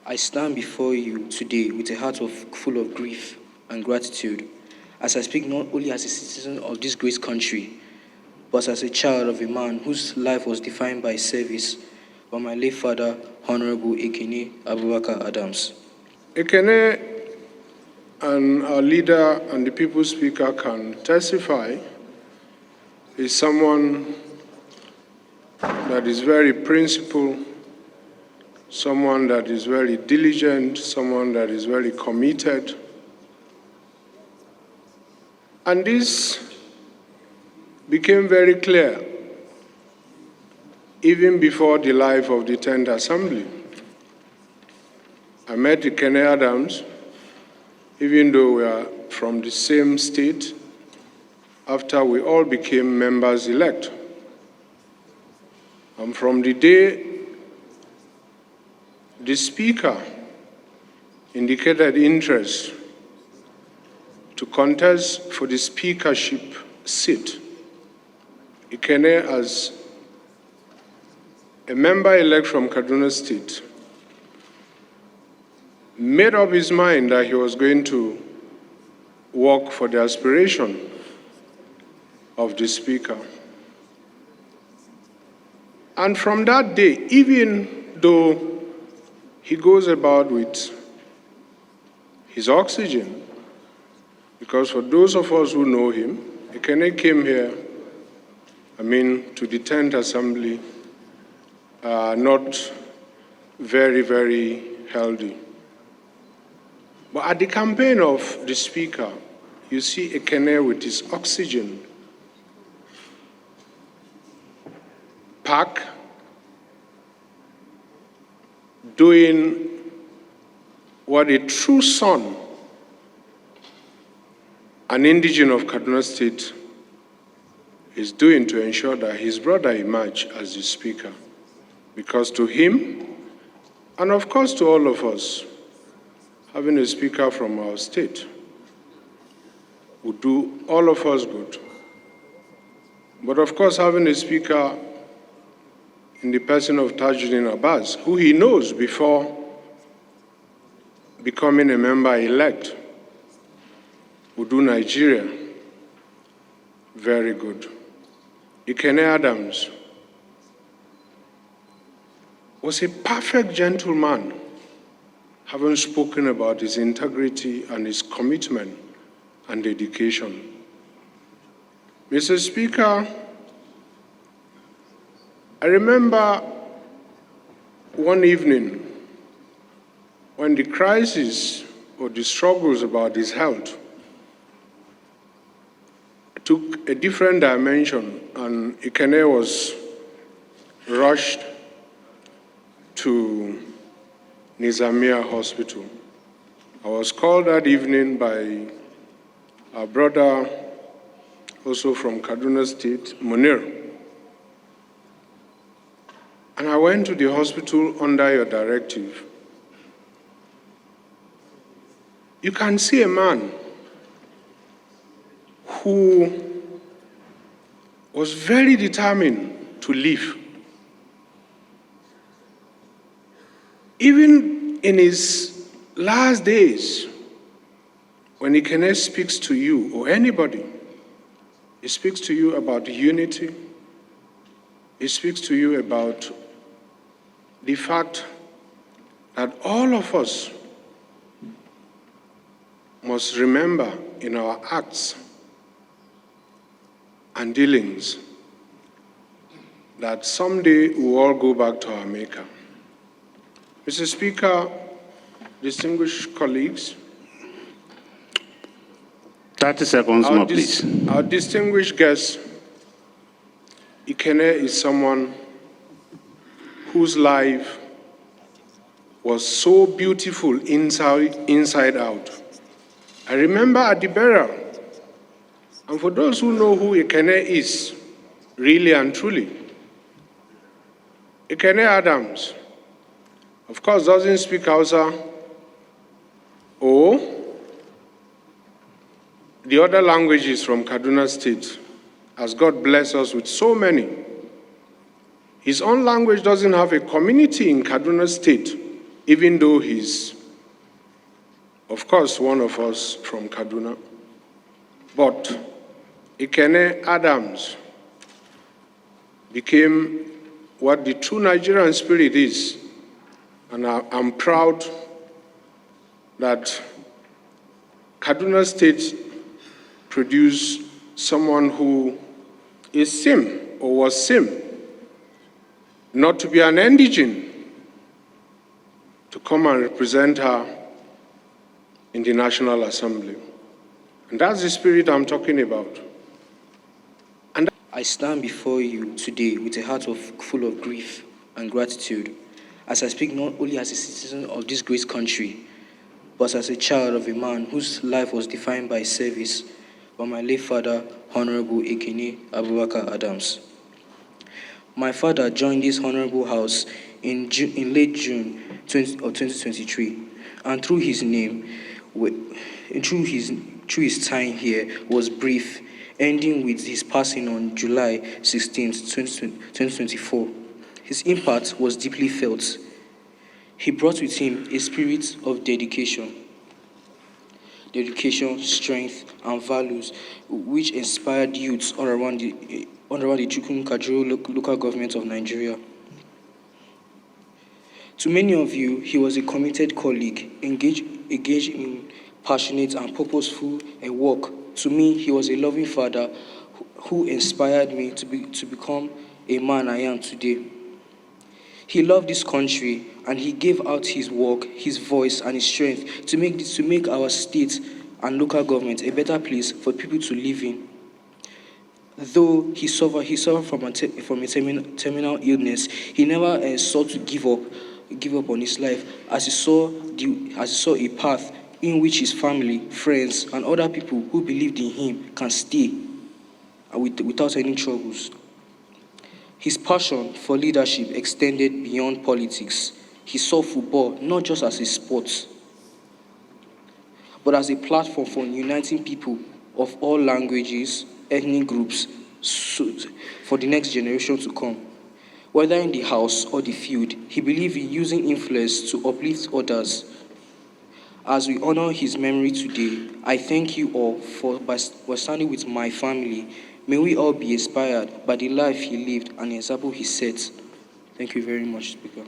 I stand before you today with a heart full of grief and gratitude, as I speak not only as a citizen of this great country, but as a child of a man whose life was defined by service by my late father, Honorable Ekene Abubakar Adams. Ekene and our leader and the People's Speaker can testify is someone that is very principled, someone that is very diligent, someone that is very committed. And this became very clear even before the life of the 10th Assembly. I met Ekene Adams, even though we are from the same state, after we all became members-elect. And from the day the Speaker indicated interest to contest for the speakership seat, Ekene, as a member-elect from Kaduna State, made up his mind that he was going to work for the aspiration of the Speaker. And from that day, even though he goes about with his oxygen, because for those of us who know him, Ekene came here, to the 10th Assembly, not very, very healthy. But at the campaign of the Speaker, you see Ekene with his oxygen pack, doing what a true son, an indigene of Kaduna State, is doing to ensure that his brother emerge as the Speaker. Because to him, and of course to all of us, having a Speaker from our state would do all of us good. But of course, having a Speaker in the person of Tajuddin Abbas, who he knows before becoming a member-elect, would do Nigeria very good. Ekene Adams was a perfect gentleman, having spoken about his integrity and his commitment and dedication. Mr. Speaker, I remember one evening when the crisis or the struggles about his health took a different dimension, and Ekene was rushed to Nizamiya Hospital. I was called that evening by our brother, also from Kaduna State, Munir. And I went to the hospital under your directive. You can see a man who was very determined to live. Even in his last days, when Ekene speaks to you, or anybody, he speaks to you about unity. He speaks to you about the fact that all of us must remember in our acts and dealings that someday we'll all go back to our Maker. Mr. Speaker, distinguished colleagues, 30 seconds more, please. Our distinguished guest, Ekene, is someone whose life was so beautiful inside out. I remember at the burial, and for those who know who Ekene is, really and truly, Ekene Adams, of course, doesn't speak Hausa or the other languages from Kaduna State, as God bless us with so many. His own language doesn't have a community in Kaduna State even though he's, of course, one of us from Kaduna. But Ikene Adams became what the true Nigerian spirit is. And I'm proud that Kaduna State produced someone who is SIM or was SIM, not to be an indigene, to come and represent her in the National Assembly. And that's the spirit I'm talking about. I stand before you today with a heart full of grief and gratitude, as I speak not only as a citizen of this great country, but as a child of a man whose life was defined by service by my late father, Honorable Ekene Abubakar Adams. My father joined this honorable house in late June 2023, and through his name, through his time here was brief, ending with his passing on July 16th, 2024. His impact was deeply felt. He brought with him a spirit of dedication, strength, and values which inspired youths all around the Chukun Kajuru local government of Nigeria. To many of you, he was a committed colleague, engaged in passionate and purposeful work. To me, he was a loving father who inspired me to become a man I am today. He loved this country, and he gave out his work, his voice, and his strength to make our state and local government a better place for people to live in. Though he suffered from a terminal illness, he never sought to give up on his life, as he saw a path in which his family, friends, and other people who believed in him can stay without any troubles. His passion for leadership extended beyond politics. He saw football not just as a sport, but as a platform for uniting people of all languages, ethnic groups, for the next generation to come. Whether in the house or the field, he believed in using influence to uplift others. As we honor his memory today, I thank you all for standing with my family. May we all be inspired by the life he lived and the example he set. Thank you very much, Speaker.